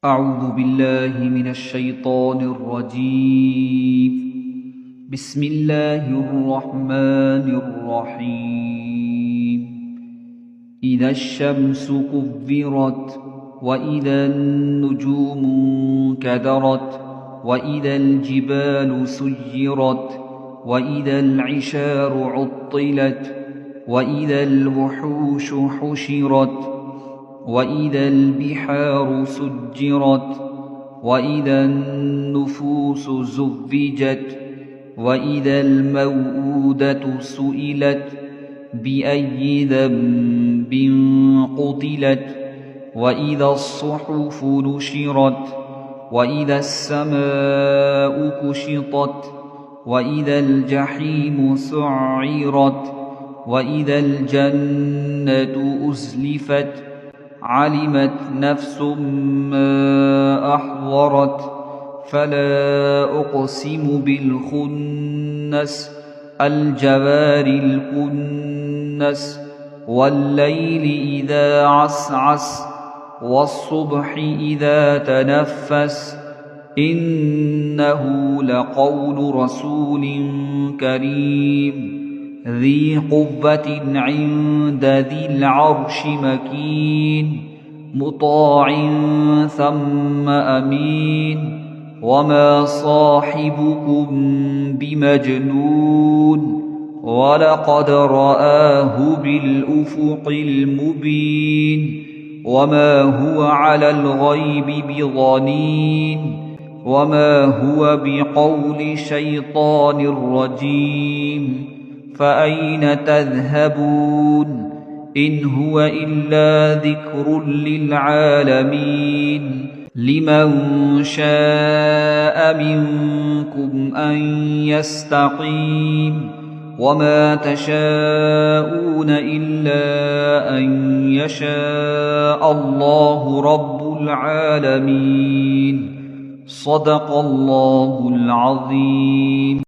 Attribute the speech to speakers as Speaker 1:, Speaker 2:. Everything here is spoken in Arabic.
Speaker 1: أعوذ بالله من الشيطان الرجيم. بسم الله الرحمن الرحيم. إذا الشمس كُوِّرَتْ وإذا النجوم انكدرت وإذا الجبال سيرت وإذا العشار عطلت وإذا الوحوش حشرت وإذا البحار سجرت وإذا النفوس زوجت وإذا الموءودة سئلت بأي ذنب قتلت وإذا الصحف نشرت وإذا السماء كشطت وإذا الجحيم سعرت وإذا الجنة أزلفت علمت نفس ما أحضرت فلا أقسم بالخنس الجوار الكنس والليل إذا عسعس والصبح إذا تنفس إنه لقول رسول كريم ذي قوة عند ذي العرش مكين مطاع ثم أمين وما صاحبكم بمجنون ولقد رآه بالأفق المبين وما هو على الغيب بضنين وما هو بقول شيطان رجيم فأين تذهبون إن هو إلا ذكر للعالمين لمن شاء منكم أن يستقيم وما تشاءون إلا أن يشاء الله رب العالمين صدق الله العظيم.